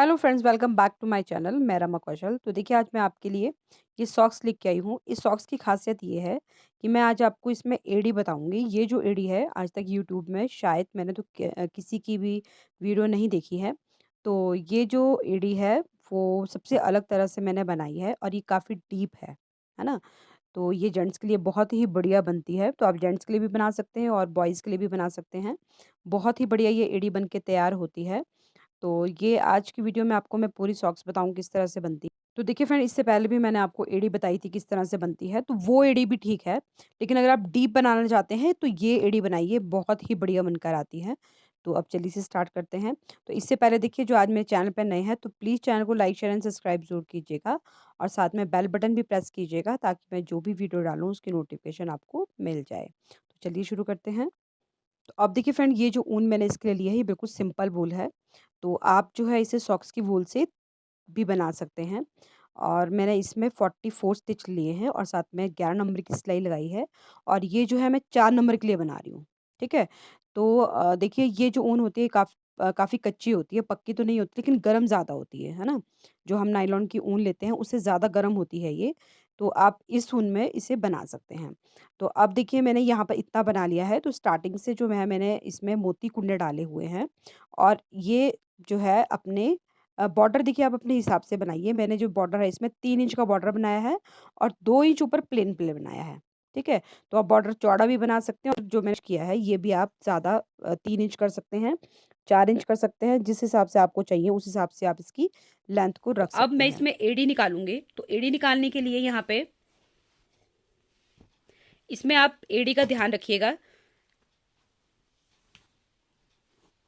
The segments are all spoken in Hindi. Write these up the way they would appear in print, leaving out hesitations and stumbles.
Hello friends, welcome back to my channel. मैं रमा कौशल। तो देखिए, आज मैं आपके लिए ये सॉक्स लेके आई हूँ। इस सॉक्स की खासियत ये है कि मैं आज आपको इसमें एड़ी बताऊंगी। ये जो एड़ी है, आज तक यूट्यूब में शायद मैंने तो किसी की भी वीडियो नहीं देखी है। तो ये जो एड़ी है वो सबसे अलग तरह से मैंने बनाई है और ये काफ़ी डीप है ना। तो ये जेंट्स के लिए बहुत ही बढ़िया बनती है। तो आप जेंट्स के लिए भी बना सकते हैं और बॉयज़ के लिए भी बना सकते हैं। बहुत ही बढ़िया ये एड़ी बन के तैयार होती है। तो ये आज की वीडियो में आपको मैं पूरी सॉक्स बताऊँ किस तरह से बनती है। तो देखिए फ्रेंड, इससे पहले भी मैंने आपको एड़ी बताई थी किस तरह से बनती है, तो वो एड़ी भी ठीक है। लेकिन अगर आप डीप बनाना चाहते हैं तो ये एड़ी बनाइए, बहुत ही बढ़िया बनकर आती है। तो अब चलिए इसे स्टार्ट करते हैं। तो इससे पहले देखिए, जो आज मेरे चैनल पर नए हैं तो प्लीज़ चैनल को लाइक, शेयर एंड सब्सक्राइब ज़रूर कीजिएगा और साथ में बेल बटन भी प्रेस कीजिएगा ताकि मैं जो भी वीडियो डालूँ उसकी नोटिफिकेशन आपको मिल जाए। तो चलिए शुरू करते हैं। तो अब देखिए फ्रेंड, ये जो ऊन मैंने इसके लिए लिया है ये बिल्कुल सिंपल वूल है। तो आप जो है इसे सॉक्स की वूल से भी बना सकते हैं। और मैंने इसमें 44 स्टिच लिए हैं और साथ में 11 नंबर की सिलाई लगाई है। और ये जो है मैं 4 नंबर के लिए बना रही हूँ, ठीक है। तो देखिए, ये जो ऊन होती है काफ़ी कच्ची होती है, पक्की तो नहीं होती लेकिन गर्म ज़्यादा होती है ना। जो हम नायलॉन की ऊन लेते हैं उससे ज़्यादा गर्म होती है ये। तो आप इस ऊन में इसे बना सकते हैं। तो अब देखिए, मैंने यहाँ पर इतना बना लिया है। तो स्टार्टिंग से जो है मैंने इसमें मोती कुंडे डाले हुए हैं। और ये जो है अपने बॉर्डर देखिए, आप अपने हिसाब से बनाइए। मैंने जो बॉर्डर है इसमें 3 इंच का बॉर्डर बनाया है और 2 इंच ऊपर प्लेन प्लेन बनाया है, ठीक है। तो आप बॉर्डर चौड़ा भी बना सकते हैं और जो मैंने किया है ये भी आप ज़्यादा 3 इंच कर सकते हैं, 4 इंच कर सकते हैं। जिस हिसाब से आपको चाहिए उस हिसाब से आप इसकी लेंथ को तो रख अब सकते मैं हैं। इसमें एडी निकालूंगी। तो एडी निकालने के लिए यहाँ पे इसमें आप एडी का ध्यान रखिएगा।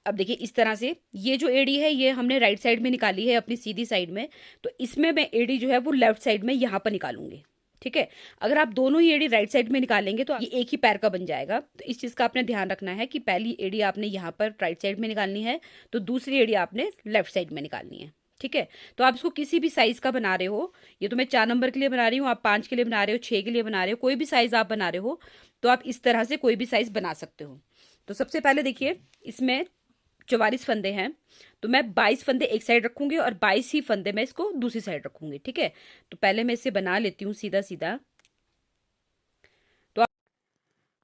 अब देखिए, इस तरह से ये जो एडी है ये हमने राइट साइड में निकाली है अपनी सीधी साइड में। तो इसमें मैं एडी जो है वो लेफ्ट साइड में यहाँ पर निकालूंगी, ठीक है। अगर आप दोनों ही एडी राइट साइड में निकालेंगे तो ये एक ही पैर का बन जाएगा। तो इस चीज़ का आपने ध्यान रखना है कि पहली एडी आपने यहाँ पर राइट साइड में निकालनी है, तो दूसरी एडी आपने लेफ्ट साइड में निकालनी है, ठीक है। तो आप इसको किसी भी साइज का बना रहे हो, ये तो मैं 4 नंबर के लिए बना रही हूँ, आप 5 के लिए बना रहे हो, 6 के लिए बना रहे हो, कोई भी साइज आप बना रहे हो तो आप इस तरह से कोई भी साइज बना सकते हो। तो सबसे पहले देखिए, इसमें 44 फंदे हैं। तो मैं 22 फंदे एक साइड रखूंगी और 22 ही फंदे मैं इसको दूसरी साइड रखूंगी, ठीक है। तो पहले मैं इसे बना लेती हूँ सीधा सीधा। तो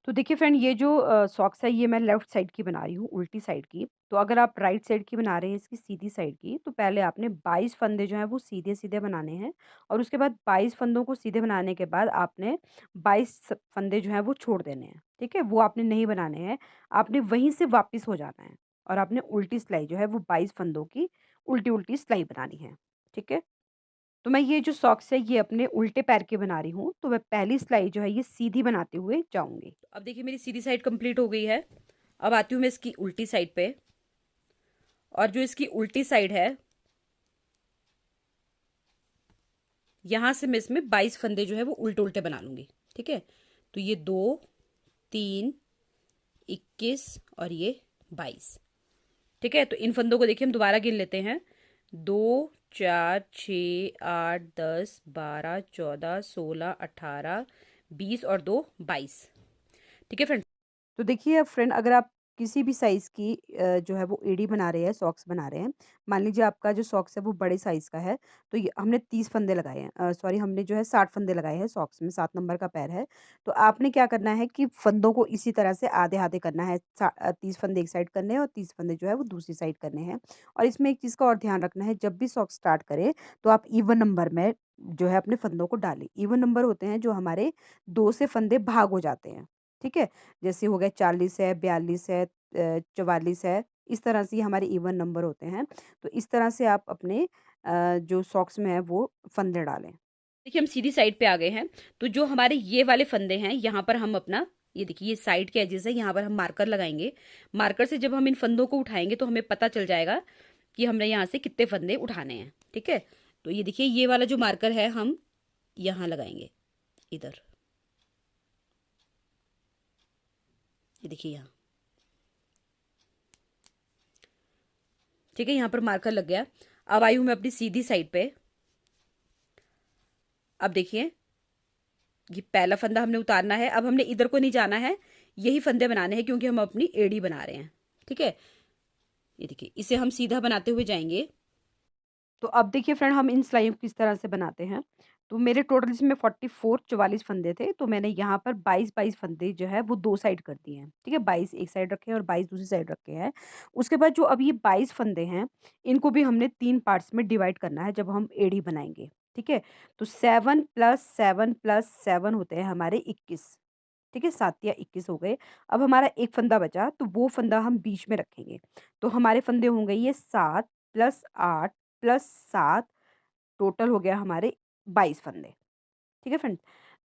तो देखिए फ्रेंड, ये जो सॉक्स है ये मैं लेफ्ट साइड की बना रही हूँ, उल्टी साइड की। तो अगर आप राइट साइड की बना रहे हैं इसकी सीधी साइड की, तो पहले आपने 22 फंदे जो हैं वो सीधे-सीधे बनाने हैं। और उसके बाद 22 फंदों को सीधे बनाने के बाद आपने 22 फंदे जो हैं वो छोड़ देने हैं, ठीक है? वो आपने नहीं बनाने हैं, आपने वहीं से वापस हो जाना है और आपने उल्टी सिलाई जो है वो 22 फंदों की उल्टी-उल्टी सिलाई बनानी है, ठीक है? तो मैं ये जो सॉक्स है ये अपने उल्टे पैर के बना रही हूँ, तो मैं पहली सिलाई जो है ये सीधी बनाते हुए जाऊँगी। अब देखिए, मेरी सीधी साइड कंप्लीट हो गई है। अब आती हूँ मैं इसकी उल्टी साइड पे। और जो इसकी उल्टी साइड है, यहां से मैं इसमें 22 फंदे जो है वो उल्टे उल्टे बना लूंगी, ठीक है। तो ये 2, 3, 21 और ये 22, ठीक है। तो इन फंदों को देखिए हम दोबारा गिन लेते हैं। 2, 4, 6, 8, 10, 12, 14, 16, 18, 20 और 2, 22, ठीक है फ्रेंड। तो देखिए अब फ्रेंड, अगर आप किसी भी साइज़ की जो है वो एड़ी बना रहे हैं, सॉक्स बना रहे हैं। मान लीजिए आपका जो सॉक्स है वो बड़े साइज़ का है, तो ये हमने 30 फंदे लगाए हैं, सॉरी, हमने जो है 60 फंदे लगाए हैं सॉक्स में, 7 नंबर का पैर है। तो आपने क्या करना है कि फंदों को इसी तरह से आधे-आधे करना है। 30 फंदे एक साइड करने हैं और 30 फंदे जो है वो दूसरी साइड करने हैं। और इसमें एक चीज़ का और ध्यान रखना है, जब भी सॉक्स स्टार्ट करें तो आप इवन नंबर में जो है अपने फंदों को डालें। इवन नंबर होते हैं जो हमारे 2 से फंदे भाग हो जाते हैं, ठीक है? जैसे हो गए 40 है, 42 है, 44 है, इस तरह से ये हमारे इवन नंबर होते हैं। तो इस तरह से आप अपने जो सॉक्स में है वो फंदे डालें। देखिए, हम सीधी साइड पे आ गए हैं। तो जो हमारे ये वाले फंदे हैं, यहाँ पर हम अपना, ये देखिए ये साइड के एजेस है, यहाँ पर हम मार्कर लगाएंगे। मार्कर से जब हम इन फंदों को उठाएंगे तो हमें पता चल जाएगा कि हमने यहाँ से कितने फंदे उठाने हैं, ठीक है। तो ये देखिए, ये वाला जो मार्कर है हम यहाँ लगाएंगे, इधर, ये देखिए यहाँ, ठीक है। यहाँ पर मार्कर लग गया। अब आई हूँ मैं अपनी सीधी साइड पे। अब देखिए, ये पहला फंदा हमने उतारना है। अब हमने इधर को नहीं जाना है, यही फंदे बनाने हैं क्योंकि हम अपनी एड़ी बना रहे हैं, ठीक है। ये देखिए, इसे हम सीधा बनाते हुए जाएंगे। तो अब देखिए फ्रेंड, हम इन सिलाइयों को किस तरह से बनाते हैं। तो मेरे टोटल इसमें 44 फंदे थे, तो मैंने यहाँ पर 22-22 फंदे जो है वो 2 साइड कर दिए हैं, ठीक है? 22 एक साइड रखे हैं और 22 दूसरी साइड रखे हैं। उसके बाद जो अब ये 22 फंदे हैं, इनको भी हमने 3 पार्ट्स में डिवाइड करना है जब हम एड़ी बनाएँगे, ठीक है? तो 7 + 7 + 7 होते हैं हमारे 21, ठीक है? 7 या 21 हो गए। अब हमारा एक फंदा बचा, तो वो फंदा हम बीच में रखेंगे। तो हमारे फंदे होंगे ये 7 + 8 + 7, टोटल हो गया हमारे 22 फंदे। ठीक है फ्रेंड्स?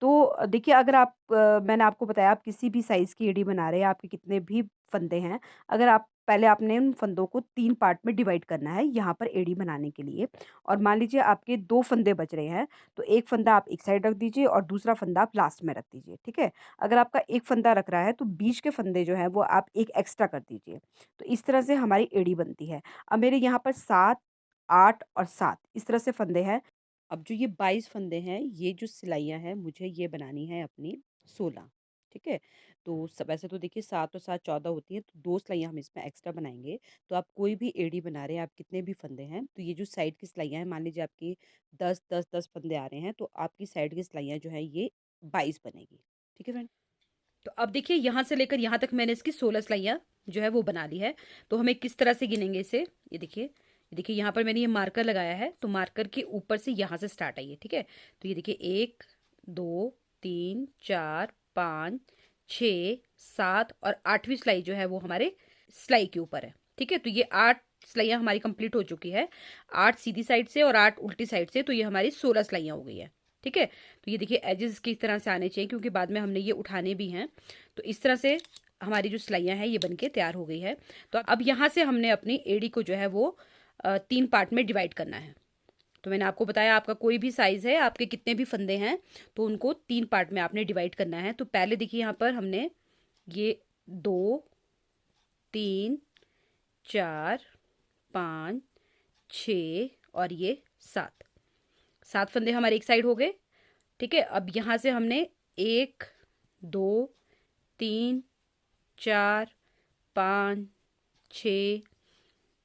तो देखिए, अगर आप मैंने आपको बताया आप किसी भी साइज़ की एड़ी बना रहे हैं, आपके कितने भी फंदे हैं, अगर आप पहले आपने उन फंदों को 3 पार्ट में डिवाइड करना है यहाँ पर एड़ी बनाने के लिए। और मान लीजिए आपके 2 फंदे बच रहे हैं, तो एक फंदा आप एक साइड रख दीजिए और दूसरा फंदा आप लास्ट में रख दीजिए, ठीक है? अगर आपका एक फंदा रख रहा है, तो बीच के फंदे जो हैं वो आप एक एक्स्ट्रा कर दीजिए। तो इस तरह से हमारी एड़ी बनती है। अब मेरे यहाँ पर 7, 8 और 7 इस तरह से फंदे हैं। अब जो ये 22 फंदे हैं, ये जो सिलाइयाँ हैं, मुझे ये बनानी है अपनी 16, ठीक है? तो वैसे तो देखिए 7 और 7 14 होती हैं, तो 2 सिलाइयाँ हम इसमें एक्स्ट्रा बनाएँगे। तो आप कोई भी एड़ी बना रहे हैं, आप कितने भी फंदे हैं, तो ये जो साइड की सिलाइयाँ हैं, मान लीजिए आपकी 10, 10, 10 फंदे आ रहे हैं, तो आपकी साइड की सिलाइयाँ जो हैं, ये 22 बनेगी। ठीक है फ्रेंड? तो अब देखिए यहाँ से लेकर यहाँ तक मैंने इसकी 16 सिलाइयाँ जो है वो बना ली है। तो हमें किस तरह से गिनेंगे इसे, ये देखिए यहाँ पर मैंने ये मार्कर लगाया है, तो मार्कर के ऊपर से यहाँ से स्टार्ट आई है, ठीक है? तो ये देखिए 1 2 3 4 5 6 7 और 8वीं सिलाई जो है वो हमारे सिलाई के ऊपर है, ठीक है? तो ये 8 सिलाइयाँ हमारी कंप्लीट हो चुकी है, 8 सीधी साइड से और 8 उल्टी साइड से, तो ये हमारी 16 सिलाइयाँ हो गई है, ठीक है? तो ये देखिए एजेस किस तरह से आने चाहिए, क्योंकि बाद में हमने ये उठाने भी हैं। तो इस तरह से हमारी जो सिलाइयाँ हैं ये बनके तैयार हो गई है। तो अब यहाँ से हमने अपनी एड़ी को जो है वो 3 पार्ट में डिवाइड करना है। तो मैंने आपको बताया आपका कोई भी साइज़ है, आपके कितने भी फंदे हैं, तो उनको 3 पार्ट में आपने डिवाइड करना है। तो पहले देखिए यहाँ पर हमने ये 2 3 4 5 6 और ये 7 फंदे हमारे एक साइड हो गए, ठीक है? अब यहाँ से हमने 1 2 3 4 5 6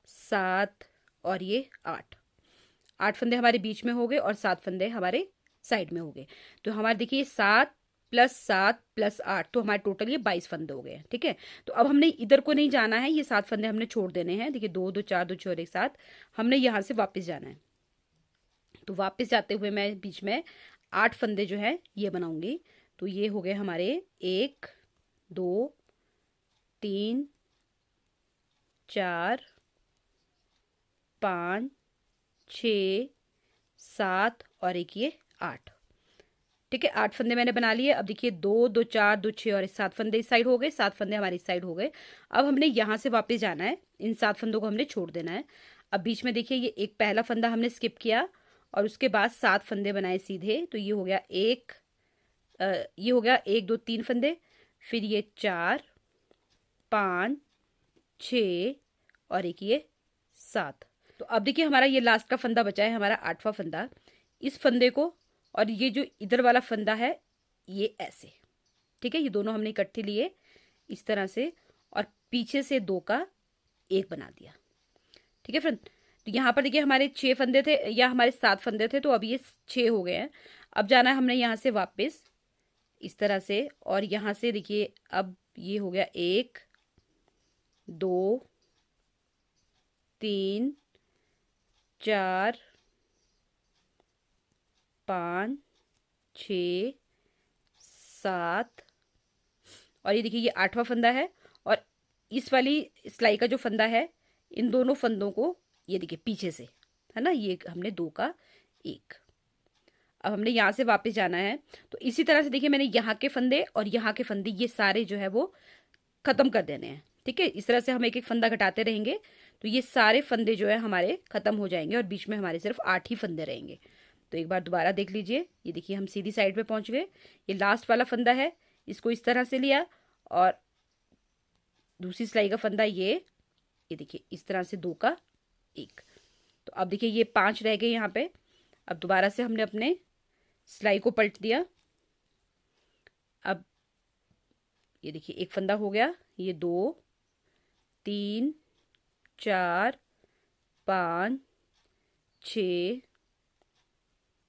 7 और ये 8 फंदे हमारे बीच में हो गए और 7 फंदे हमारे साइड में हो गए। तो हमारे देखिए 7 + 7 + 8, तो हमारे टोटल ये 22 फंदे हो गए हैं, ठीक है? तो अब हमने इधर को नहीं जाना है, ये 7 फंदे हमने छोड़ देने हैं। देखिए 2 2 4 2 6 और 1 7, हमने यहाँ से वापस जाना है। तो वापस जाते हुए मैं बीच में 8 फंदे जो है ये बनाऊंगी। तो ये हो गए हमारे 1 2 3 4 5 6 7 और एक ये 8, ठीक है? 8 फंदे मैंने बना लिए। अब देखिए 2 2 4 2 6 और 7 फंदे इस साइड हो गए, 7 फंदे हमारे इस साइड हो गए। अब हमने यहाँ से वापस जाना है, इन 7 फंदों को हमने छोड़ देना है। अब बीच में देखिए ये एक पहला फंदा हमने स्किप किया और उसके बाद 7 फंदे बनाए सीधे। तो ये हो गया ये हो गया 1 2 3 फंदे, फिर ये 4 5 6 और एक ये 7। तो अब देखिए हमारा ये लास्ट का फंदा बचा है, हमारा 8वां फंदा। इस फंदे को और ये जो इधर वाला फंदा है ये ऐसे, ठीक है? ये दोनों हमने इकट्ठे लिए इस तरह से और पीछे से 2 का 1 बना दिया, ठीक है फ्रेंड? तो यहाँ पर देखिए हमारे 6 फंदे थे या हमारे 7 फंदे थे, तो अब ये 6 हो गए हैं। अब जाना है हमने यहाँ से वापस इस तरह से, और यहाँ से देखिए अब ये हो गया 1 2 3 4 5 6 7 और ये देखिए ये 8वां फंदा है। और इस वाली सिलाई का जो फंदा है, इन दोनों फंदों को ये देखिए पीछे से, है ना, ये हमने 2 का 1। अब हमने यहाँ से वापस जाना है। तो इसी तरह से देखिए मैंने यहाँ के फंदे और यहाँ के फंदे ये सारे जो है वो खत्म कर देने हैं, ठीक है? इस तरह से हम एक एक फंदा घटाते रहेंगे, तो ये सारे फंदे जो है हमारे खत्म हो जाएंगे और बीच में हमारे सिर्फ 8 ही फंदे रहेंगे। तो एक बार दोबारा देख लीजिए, ये देखिए हम सीधी साइड पे पहुंच गए। ये लास्ट वाला फंदा है, इसको इस तरह से लिया और दूसरी सिलाई का फंदा ये देखिए इस तरह से 2 का 1। तो अब देखिए ये 5 रह गए यहाँ पे। अब दोबारा से हमने अपने सिलाई को पलट दिया। अब ये देखिए एक फंदा हो गया, ये 2 3 4 5 6,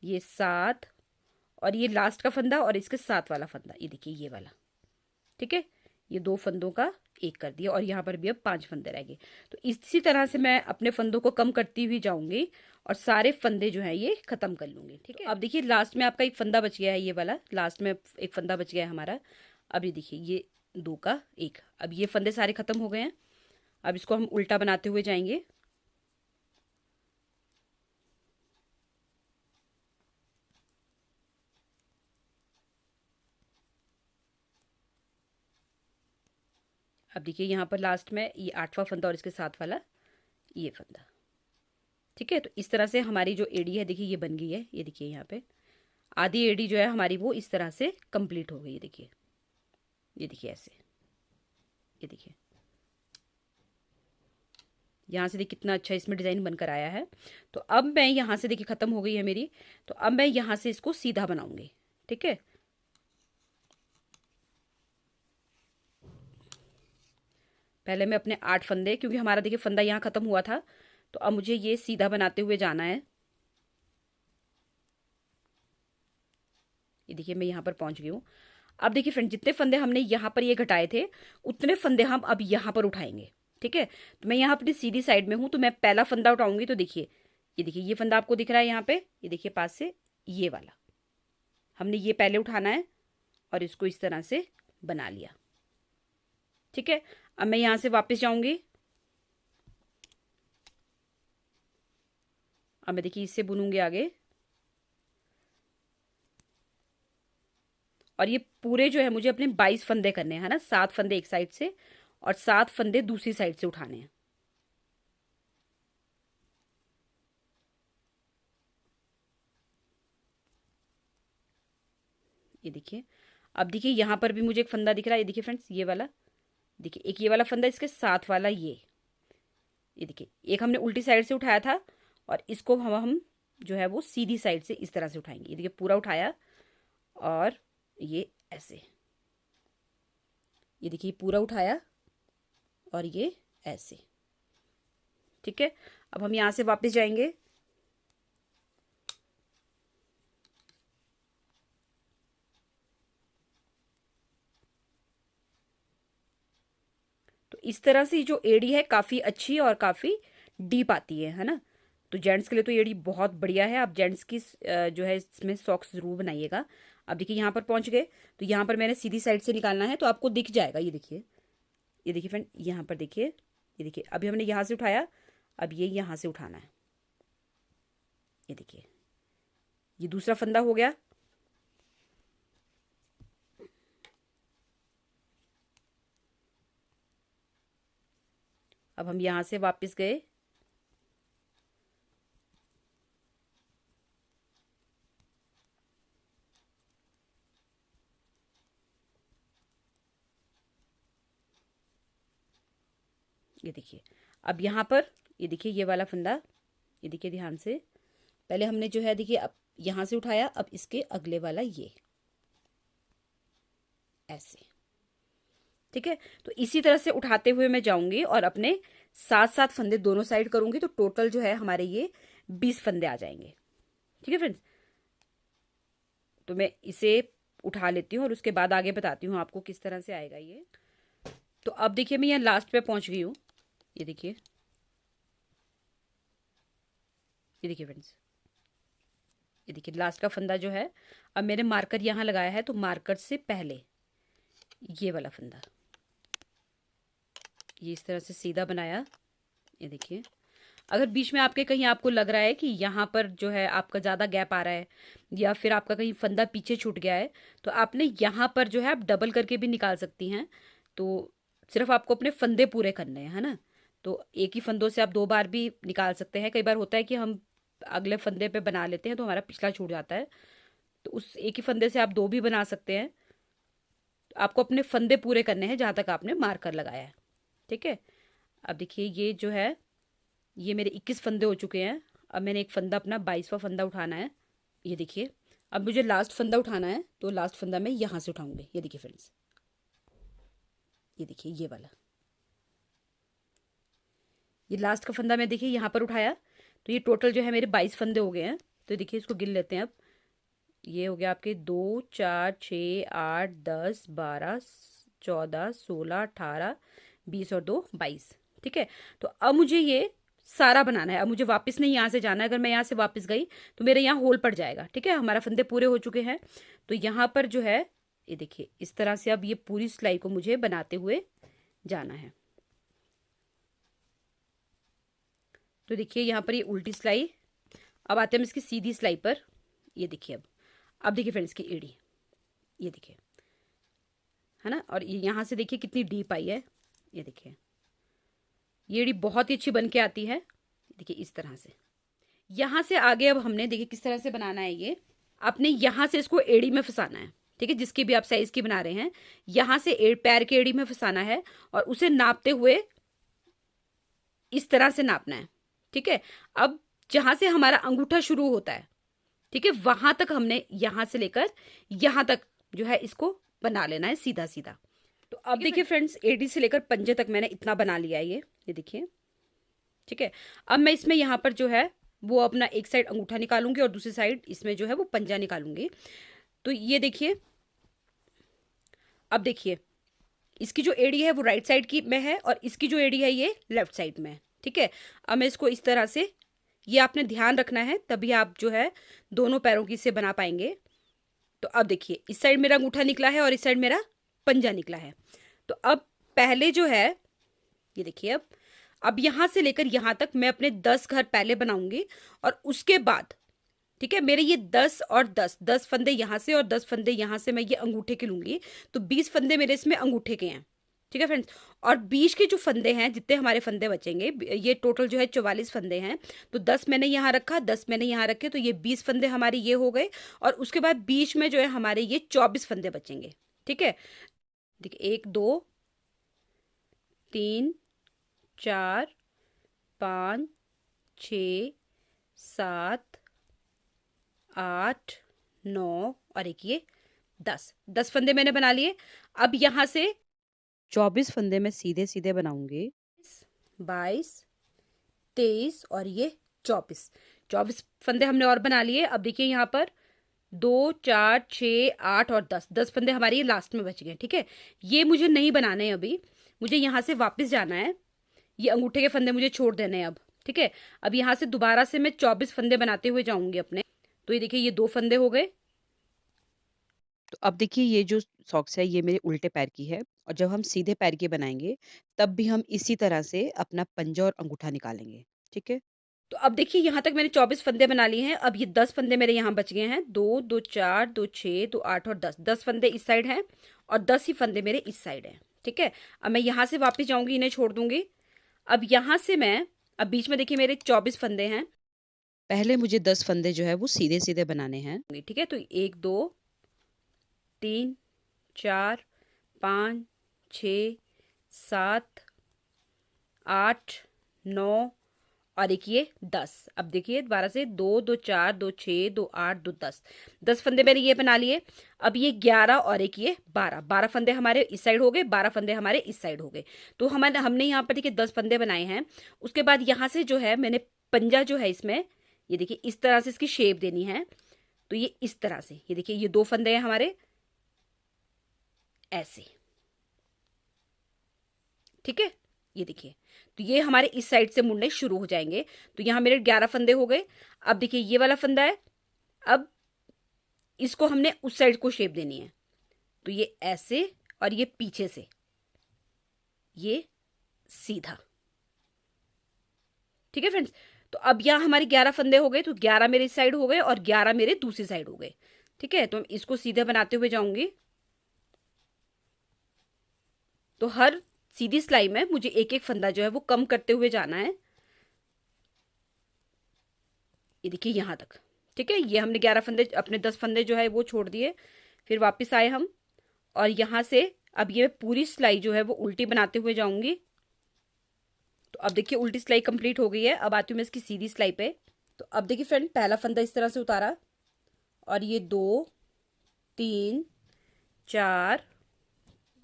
ये 7, और ये लास्ट का फंदा और इसके साथ वाला फंदा, ये देखिए ये वाला। ठीक है, ये 2 फंदों का एक कर दिया, और यहाँ पर भी अब 5 फंदे रह गए। तो इसी तरह से मैं अपने फंदों को कम करती हुई जाऊंगी और सारे फंदे जो हैं ये खत्म कर लूंगी। ठीक है, अब देखिए लास्ट में आपका एक फंदा बच गया है, ये वाला लास्ट में एक फंदा बच गया है हमारा। अब ये देखिए ये 2 का 1, अब ये फंदे सारे खत्म हो गए हैं। अब इसको हम उल्टा बनाते हुए जाएंगे। अब देखिए यहाँ पर लास्ट में ये 8वां फंदा और इसके साथ वाला ये फंदा। ठीक है, तो इस तरह से हमारी जो एड़ी है देखिए ये बन गई है। ये देखिए यहाँ पे आधी एड़ी जो है हमारी वो इस तरह से कंप्लीट हो गई है। देखिए ये देखिए ऐसे, ये देखिए यहाँ से देखिए कितना अच्छा इसमें डिज़ाइन बनकर आया है। तो अब मैं यहाँ से देखिए ख़त्म हो गई है मेरी, तो अब मैं यहाँ से इसको सीधा बनाऊंगी। ठीक है, पहले मैं अपने 8 फंदे, क्योंकि हमारा देखिए फंदा यहाँ ख़त्म हुआ था, तो अब मुझे ये सीधा बनाते हुए जाना है। ये देखिए मैं यहाँ पर पहुँच गई हूँ। अब देखिए फ्रेंड, जितने फंदे हमने यहाँ पर ये घटाए थे उतने फंदे हम अब यहाँ पर उठाएंगे। ठीक है, तो मैं यहाँ अपनी सीधी साइड में हूँ, तो मैं पहला फंदा उठाऊंगी। तो देखिए ये देखिए ये फंदा आपको दिख रहा है यहाँ पे, ये देखिए पास से ये वाला हमने ये पहले उठाना है और इसको इस तरह से बना लिया। ठीक है, अब मैं यहाँ से वापस जाऊंगी। अब मैं देखिए इससे बुनूंगी आगे, और ये पूरे जो है मुझे अपने 22 फंदे करने हैं ना, 7 फंदे एक साइड से और 7 फंदे दूसरी साइड से उठाने हैं। ये देखिए, अब देखिए यहाँ पर भी मुझे एक फंदा दिख रहा है। ये देखिए फ्रेंड्स ये वाला, देखिए एक ये वाला फंदा, इसके साथ वाला ये देखिए एक हमने उल्टी साइड से उठाया था और इसको हम जो है वो सीधी साइड से इस तरह से उठाएंगे। ये देखिए पूरा उठाया और ये ऐसे, ये देखिए पूरा उठाया और ये ऐसे। ठीक है, अब हम यहाँ से वापस जाएंगे। तो इस तरह से जो एड़ी है काफ़ी अच्छी और काफ़ी डीप आती है ना। तो जेंट्स के लिए तो एड़ी बहुत बढ़िया है। आप जेंट्स की जो है इसमें सॉक्स ज़रूर बनाइएगा। अब देखिए यहाँ पर पहुँच गए, तो यहाँ पर मैंने सीधी साइड से निकालना है, तो आपको दिख जाएगा। ये देखिए फ्रेंड, यहाँ पर देखिए, ये देखिए अभी हमने यहाँ से उठाया, अब ये यहाँ से उठाना है। ये देखिए ये दूसरा फंदा हो गया। अब हम यहाँ से वापस गए, ये देखिए अब यहाँ पर, ये देखिए ये वाला फंदा, ये देखिए ध्यान से, पहले हमने जो है देखिए अब यहाँ से उठाया, अब इसके अगले वाला ये ऐसे। ठीक है, तो इसी तरह से उठाते हुए मैं जाऊंगी और अपने 7-7 फंदे दोनों साइड करूंगी, तो टोटल जो है हमारे ये 20 फंदे आ जाएंगे। ठीक है फ्रेंड्स, तो मैं इसे उठा लेती हूँ और उसके बाद आगे बताती हूँ आपको किस तरह से आएगा ये। तो अब देखिए मैं यहाँ लास्ट पे पहुंच गई हूँ। ये देखिए, ये देखिए फ्रेंड्स, ये देखिए लास्ट का फंदा जो है, अब मैंने मार्कर यहाँ लगाया है, तो मार्कर से पहले ये वाला फंदा ये इस तरह से सीधा बनाया। ये देखिए, अगर बीच में आपके कहीं आपको लग रहा है कि यहाँ पर जो है आपका ज़्यादा गैप आ रहा है या फिर आपका कहीं फंदा पीछे छूट गया है, तो आपने यहाँ पर जो है आप डबल करके भी निकाल सकती हैं। तो सिर्फ आपको अपने फंदे पूरे करने हैं, है ना। तो एक ही फंदों से आप 2 बार भी निकाल सकते हैं। कई बार होता है कि हम अगले फंदे पे बना लेते हैं तो हमारा पिछला छूट जाता है, तो उस एक ही फंदे से आप 2 भी बना सकते हैं। तो आपको अपने फंदे पूरे करने हैं जहाँ तक आपने मार्कर लगाया है। ठीक है, अब देखिए ये जो है ये मेरे 21 फंदे हो चुके हैं। अब मैंने एक फंदा अपना 22वां फंदा उठाना है। ये देखिए, अब मुझे लास्ट फंदा उठाना है, तो लास्ट फंदा मैं यहाँ से उठाऊंगी। ये देखिए फ्रेंड्स, ये देखिए ये वाला, ये लास्ट का फंदा मैं देखिए यहाँ पर उठाया, तो ये टोटल जो है मेरे 22 फंदे हो गए हैं। तो देखिए इसको गिन लेते हैं अब। ये हो गया आपके 2 4 6 8 10 12 14 16 18 20 और 2 22। ठीक है, तो अब मुझे ये सारा बनाना है। अब मुझे वापस नहीं यहाँ से जाना है। अगर मैं यहाँ से वापस गई तो मेरे यहाँ होल पड़ जाएगा। ठीक है, हमारा फंदे पूरे हो चुके हैं। तो यहाँ पर जो है ये देखिए इस तरह से अब ये पूरी सिलाई को मुझे बनाते हुए जाना है। तो देखिए यहाँ पर ये उल्टी सिलाई। अब आते हैं हम इसकी सीधी सिलाई पर। ये देखिए अब देखिए फ्रेंड्स की एड़ी, ये देखिए है ना। और ये यहाँ से देखिए कितनी डीप आई है। ये देखिए ये एड़ी बहुत ही अच्छी बन के आती है। देखिए इस तरह से। यहाँ से आगे अब हमने देखिए किस तरह से बनाना है। ये आपने यहाँ से इसको एड़ी में फंसाना है। ठीक है, जिसकी भी आप साइज की बना रहे हैं, यहाँ से पैर के एड़ी में फंसाना है और उसे नापते हुए इस तरह से नापना है। ठीक है, अब जहां से हमारा अंगूठा शुरू होता है, ठीक है, वहां तक हमने यहां से लेकर यहां तक जो है इसको बना लेना है सीधा सीधा। तो अब देखिए फ्रेंड्स, एडी से लेकर पंजे तक मैंने इतना बना लिया है। ये देखिए। ठीक है, अब मैं इसमें यहाँ पर जो है वो अपना एक साइड अंगूठा निकालूंगी और दूसरी साइड इसमें जो है वो पंजा निकालूंगी। तो ये देखिए, अब देखिए इसकी जो एड़ी है वो राइट साइड की में है और इसकी जो एड़ी है ये लेफ्ट साइड में है। ठीक है, अब मैं इसको इस तरह से, ये आपने ध्यान रखना है, तभी आप जो है दोनों पैरों की इसे बना पाएंगे। तो अब देखिए इस साइड मेरा अंगूठा निकला है और इस साइड मेरा पंजा निकला है। तो अब पहले जो है ये देखिए, अब यहां से लेकर यहां तक मैं अपने 10 घर पहले बनाऊंगी और उसके बाद ठीक है मेरे ये 10 और 10 फंदे यहां से और 10 फंदे यहां से मैं ये अंगूठे के लूंगी। तो 20 फंदे मेरे इसमें अंगूठे के हैं। ठीक है फ्रेंड्स, और बीच के जो फंदे हैं, जितने हमारे फंदे बचेंगे, ये टोटल जो है 44 फंदे हैं। तो 10 मैंने यहाँ रखा, 10 मैंने यहाँ रखे, तो ये 20 फंदे हमारे ये हो गए। और उसके बाद बीच में जो है हमारे ये 24 फंदे बचेंगे। ठीक है, देखिए 1 2 3 4 5 6 7 8 9 और एक ये 10 फंदे मैंने बना लिए। अब यहां से 24 फंदे मैं सीधे सीधे बनाऊंगी। 22 23 और ये 24 फंदे हमने और बना लिए। अब देखिए यहाँ पर 2 4 6 8 और 10 फंदे हमारे ये लास्ट में बच गए। ठीक है, ये मुझे नहीं बनाने हैं अभी, मुझे यहाँ से वापस जाना है। ये अंगूठे के फंदे मुझे छोड़ देने हैं अब। ठीक है, अब यहाँ से दोबारा से मैं 24 फंदे बनाते हुए जाऊंगी अपने। तो ये देखिए ये 2 फंदे हो गए। तो अब देखिए ये जो सॉक्स है ये मेरे उल्टे पैर की है और जब हम सीधे पैर की बनाएंगे तब भी हम इसी तरह से अपना पंजा और अंगूठा निकालेंगे। ठीक है, तो अब देखिए यहाँ तक मैंने 24 फंदे बना लिए हैं। अब ये 10 फंदे मेरे यहाँ बच गए हैं। 2 2 4 2 6 2 8 और 10 फंदे इस साइड हैं और 10 ही फंदे मेरे इस साइड हैं। ठीक है, अब मैं यहाँ से वापस जाऊंगी, इन्हें छोड़ दूंगी। अब यहाँ से मैं, अब बीच में देखिए मेरे 24 फंदे हैं। पहले मुझे 10 फंदे जो है वो सीधे सीधे बनाने हैं। ठीक है, तो 1 2 3 4 5 6 7 8 9 और एक ये 10। अब देखिए दोबारा से 2 2 4 2 6 2 8 2 10 फंदे मैंने ये बना लिए। अब ये 11 और एक ये 12 फंदे हमारे इस साइड हो गए, 12 फंदे हमारे इस साइड हो गए। तो हमने यहाँ पर देखिए 10 फंदे बनाए हैं। उसके बाद यहाँ से जो है मैंने पंजा जो है इसमें, ये देखिए इस तरह से इसकी शेप देनी है। तो ये इस तरह से, ये देखिए ये 2 फंदे हैं हमारे ऐसे। ठीक है, ये देखिए, तो ये हमारे इस साइड से मुड़ने शुरू हो जाएंगे। तो यहाँ मेरे 11 फंदे हो गए। अब देखिए ये वाला फंदा है, अब इसको हमने उस साइड को शेप देनी है। तो ये ऐसे और ये पीछे से, ये सीधा। ठीक है फ्रेंड्स, तो अब यहाँ हमारे 11 फंदे हो गए। तो 11 मेरे इस साइड हो गए और 11 मेरे दूसरी साइड हो गए। ठीक है, तो मैं इसको सीधे बनाते हुए जाऊंगी। तो हर सीधी सिलाई में मुझे एक एक फंदा जो है वो कम करते हुए जाना है। ये देखिए यहां तक। ठीक है, ये हमने 11 फंदे, अपने 10 फंदे जो है वो छोड़ दिए, फिर वापस आए हम और यहां से अब ये पूरी सिलाई जो है वो उल्टी बनाते हुए जाऊंगी। तो अब देखिए उल्टी सिलाई कंप्लीट हो गई है। अब आती हूँ मैं इसकी सीधी सिलाई पे। तो अब देखिए फ्रेंड, पहला फंदा इस तरह से उतारा और ये 2 3 4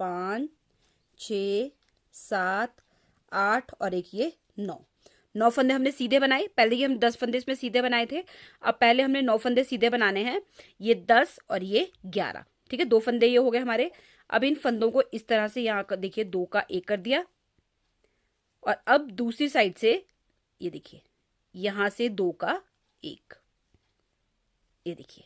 5 6 7 8 और एक ये 9 9 फंदे हमने सीधे बनाए, पहले ही हम 10 फंदे इसमें सीधे बनाए थे। अब पहले हमने 9 फंदे सीधे बनाने हैं, ये 10 और ये 11, ठीक है। 2 फंदे ये हो गए हमारे। अब इन फंदों को इस तरह से यहाँ देखिए 2 का 1 कर दिया, और अब दूसरी साइड से ये देखिए यहां से 2 का 1, ये देखिए।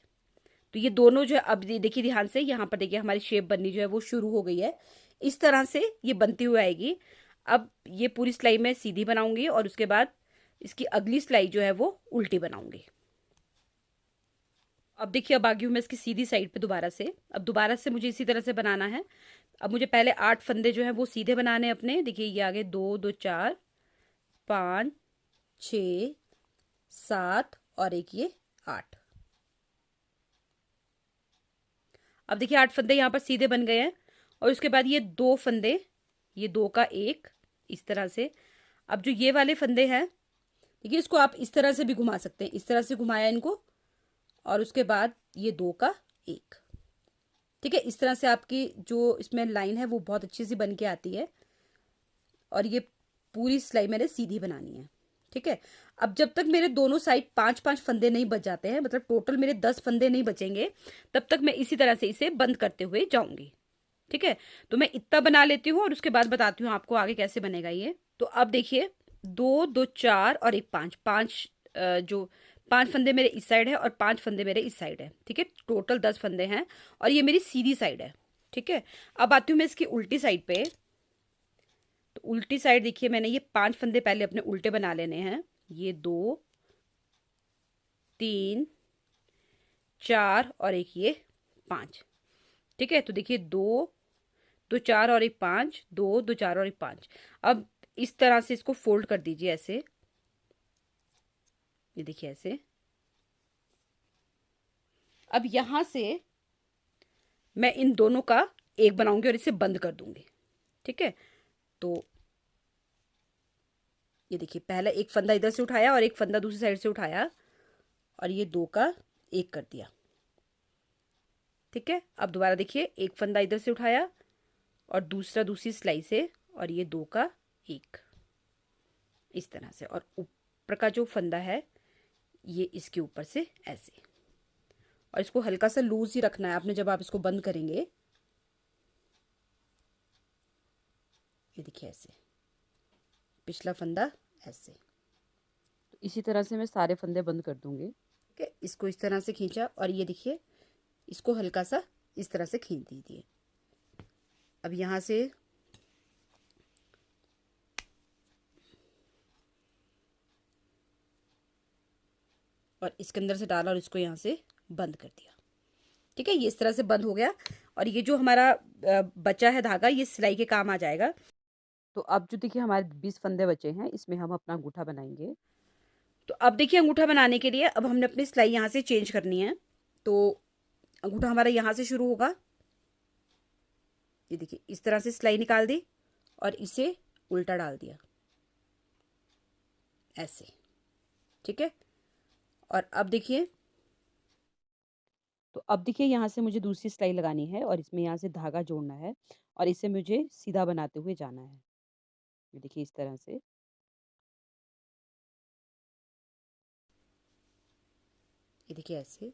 तो ये दोनों जो है, अब देखिए ध्यान से, यहाँ पर देखिए हमारी शेप बननी जो है वो शुरू हो गई है। इस तरह से ये बनती हुई आएगी। अब ये पूरी सिलाई मैं सीधी बनाऊंगी और उसके बाद इसकी अगली सिलाई जो है वो उल्टी बनाऊंगी। अब देखिए अब आ गई हूँ मैं इसकी सीधी साइड पे दोबारा से। अब दोबारा से मुझे इसी तरह से बनाना है। अब मुझे पहले 8 फंदे जो है वो सीधे बनाने हैं अपने। देखिए ये आगे 2 2 4 5 6 7 और एक ये 8। अब देखिए 8 फंदे यहाँ पर सीधे बन गए हैं, और उसके बाद ये 2 फंदे, ये 2 का 1 इस तरह से। अब जो ये वाले फंदे हैं, देखिए इसको आप इस तरह से भी घुमा सकते हैं, इस तरह से घुमाया इनको, और उसके बाद ये 2 का 1, ठीक है। इस तरह से आपकी जो इसमें लाइन है वो बहुत अच्छी सी बन के आती है, और ये पूरी सिलाई मैंने सीधी बनानी है, ठीक है। अब जब तक मेरे दोनों साइड 5-5 फंदे नहीं बच जाते हैं, मतलब टोटल मेरे 10 फंदे नहीं बचेंगे, तब तक मैं इसी तरह से इसे बंद करते हुए जाऊंगी, ठीक है। तो मैं इतना बना लेती हूँ और उसके बाद बताती हूँ आपको आगे कैसे बनेगा ये। तो अब देखिए 2 2 4 और एक 5 5, जो 5 फंदे मेरे इस साइड है और 5 फंदे मेरे इस साइड है, ठीक है। टोटल 10 फंदे हैं, और ये मेरी सीधी साइड है, ठीक है। अब आती हूँ मैं इसकी उल्टी साइड पे। तो उल्टी साइड देखिए मैंने ये 5 फंदे पहले अपने उल्टे बना लेने हैं। ये 2 3 4 और एक ये 5, ठीक है। तो देखिए 2 2 4 और एक 5, 2 2 4 और एक 5। अब इस तरह से इसको फोल्ड कर दीजिए ऐसे, ये देखिए ऐसे। अब यहां से मैं इन दोनों का एक बनाऊंगी और इसे बंद कर दूंगी, ठीक है। तो ये देखिए पहला एक फंदा इधर से उठाया और एक फंदा दूसरी साइड से उठाया, और ये 2 का 1 कर दिया, ठीक है। अब दोबारा देखिए एक फंदा इधर से उठाया और दूसरा दूसरी सिलाई से, और ये 2 का 1 इस तरह से, और ऊपर का जो फंदा है ये इसके ऊपर से ऐसे। और इसको हल्का सा लूज ही रखना है आपने जब आप इसको बंद करेंगे। ये देखिए ऐसे, पिछला फंदा ऐसे। तो इसी तरह से मैं सारे फंदे बंद कर दूंगी, ठीक है। इसको इस तरह से खींचा, और ये देखिए इसको हल्का सा इस तरह से खींच दीजिए। अब यहां से और इसके अंदर से डाला और इसको यहाँ से बंद कर दिया, ठीक है। ये इस तरह से बंद हो गया, और ये जो हमारा बचा है धागा ये सिलाई के काम आ जाएगा। तो अब जो देखिए हमारे 20 फंदे बचे हैं, इसमें हम अपना अंगूठा बनाएंगे। तो अब देखिए अंगूठा बनाने के लिए अब हमने अपनी सिलाई यहाँ से चेंज करनी है। तो अंगूठा हमारा यहाँ से शुरू होगा, ये देखिए इस तरह से सिलाई निकाल दी और इसे उल्टा डाल दिया ऐसे, ठीक है। और अब देखिए, तो अब देखिए यहाँ से मुझे दूसरी सिलाई लगानी है और इसमें यहाँ से धागा जोड़ना है, और इसे मुझे सीधा बनाते हुए जाना है। ये देखिए इस तरह से। ये देखिए ऐसे।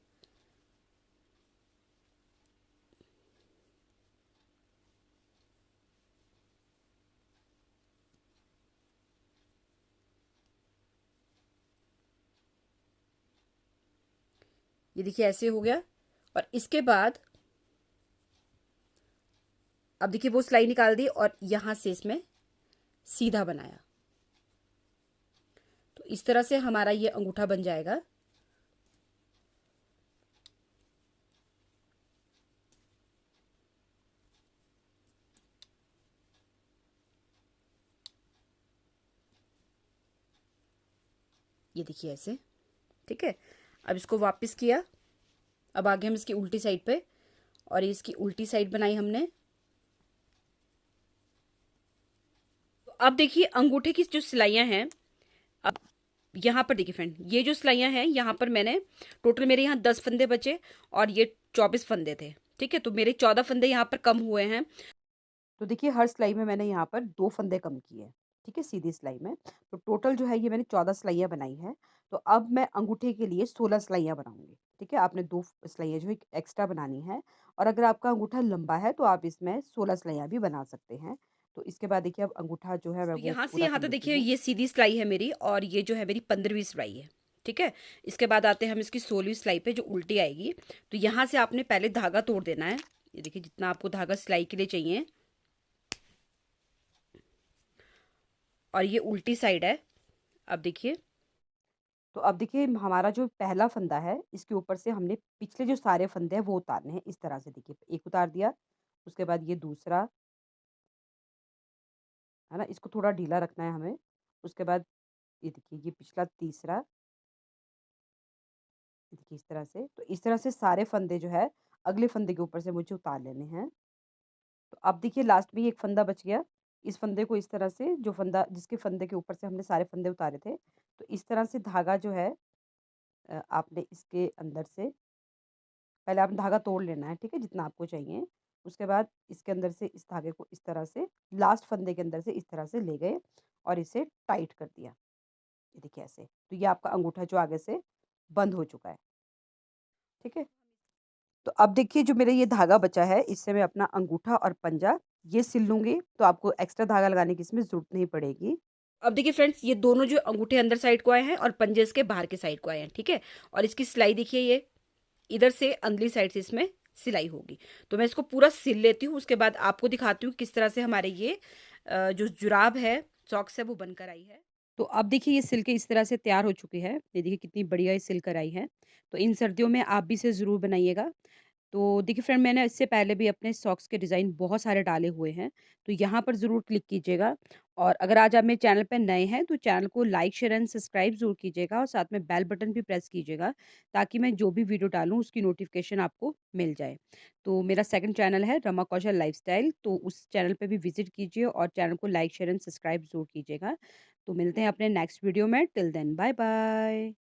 ये देखिए ऐसे हो गया, और इसके बाद अब देखिए वो सिलाई निकाल दी और यहां से इसमें सीधा बनाया। तो इस तरह से हमारा ये अंगूठा बन जाएगा। ये देखिए ऐसे, ठीक है। अब इसको वापस किया, अब आगे हम इसकी उल्टी साइड पे, और इसकी उल्टी साइड बनाई हमने। तो अब देखिए अंगूठे की जो सिलाइयां हैं, अब यहाँ पर देखिए फ्रेंड, ये जो सिलाइयां हैं यहाँ पर मैंने टोटल मेरे यहाँ 10 फंदे बचे और ये 24 फंदे थे, ठीक है। तो मेरे 14 फंदे यहाँ पर कम हुए हैं। तो देखिए हर सिलाई में मैंने यहाँ पर 2 फंदे कम किए। ठीक है, सीधी सिलाई में। तो टोटल जो है ये मैंने 14 सिलाइयाँ बनाई हैं। तो अब मैं अंगूठे के लिए 16 सिलाइयाँ बनाऊँगी, ठीक है? आपने 2 सिलाइयाँ जो है एक्स्ट्रा बनानी है और अगर आपका अंगूठा लंबा है तो आप इसमें 16 सिलाइयाँ भी बना सकते हैं। तो इसके बाद देखिए अब अंगूठा जो है मैं तो वो यहाँ से पूरा यहाँ कर तक लेती देखिए हूँ। ये सीधी सिलाई है मेरी और ये जो है मेरी 15वीं सिलाई है, ठीक है? इसके बाद आते हैं हम इसकी 16वीं सिलाई पे जो उल्टी आएगी। तो यहाँ से आपने पहले धागा तोड़ देना है। ये देखिए जितना आपको धागा सिलाई के लिए चाहिए और ये उल्टी साइड है। अब देखिए तो अब देखिए हमारा जो पहला फंदा है, इसके ऊपर से हमने पिछले जो सारे फंदे हैं वो उतारने हैं इस तरह से देखिए, एक उतार दिया, उसके बाद ये दूसरा, है ना? इसको थोड़ा ढीला रखना है हमें। उसके बाद ये देखिए ये पिछला तीसरा, ये देखिए इस तरह से। तो इस तरह से सारे फंदे जो है अगले फंदे के ऊपर से मुझे उतार लेने हैं। तो अब देखिए लास्ट में ये एक फंदा बच गया। इस फंदे को इस तरह से जो फंदा जिसके फंदे के ऊपर से हमने सारे फंदे उतारे थे, तो इस तरह से धागा जो है आपने इसके अंदर से पहले आपने धागा तोड़ लेना है, ठीक है? जितना आपको चाहिए। उसके बाद इसके अंदर से इस धागे को इस तरह से लास्ट फंदे के अंदर से इस तरह से ले गए और इसे टाइट कर दिया। ये देखिए ऐसे। तो ये आपका अंगूठा जो आगे से बंद हो चुका है, ठीक है? तो अब देखिए जो मेरा ये धागा बचा है, इससे मैं अपना अंगूठा और पंजा ये सिल लूँगी, तो आपको एक्स्ट्रा धागा लगाने की इसमें ज़रूरत नहीं पड़ेगी। अब देखिए फ्रेंड्स ये दोनों जो अंगूठे अंदर साइड को आए हैं और पंजे इसके बाहर के साइड को आए हैं, ठीक है? और इसकी सिलाई देखिए ये इधर से अंदरली साइड से इसमें सिलाई होगी। तो मैं इसको पूरा सिल लेती हूँ, उसके बाद आपको दिखाती हूँ किस तरह से हमारे ये जो जुराब है, सॉक्स है वो बनकर आई है। तो अब देखिए ये सिल के इस तरह से तैयार हो चुकी है। ये देखिए कितनी बढ़िया ये सिल कर आई है। तो इन सर्दियों में आप भी इसे ज़रूर बनाइएगा। तो देखिए फ्रेंड मैंने इससे पहले भी अपने सॉक्स के डिज़ाइन बहुत सारे डाले हुए हैं, तो यहाँ पर ज़रूर क्लिक कीजिएगा और अगर आज आप मेरे चैनल पे नए हैं तो चैनल को लाइक, शेयर एंड सब्सक्राइब ज़रूर कीजिएगा और साथ में बेल बटन भी प्रेस कीजिएगा ताकि मैं जो भी वीडियो डालूँ उसकी नोटिफ़िकेशन आपको मिल जाए। तो मेरा सेकंड चैनल है रमा कौशल लाइफ़स्टाइल, तो उस चैनल पे भी विज़िट कीजिए और चैनल को लाइक, शेयर एंड सब्सक्राइब ज़रूर कीजिएगा। तो मिलते हैं अपने नेक्स्ट वीडियो में, टिल देन बाय बाय।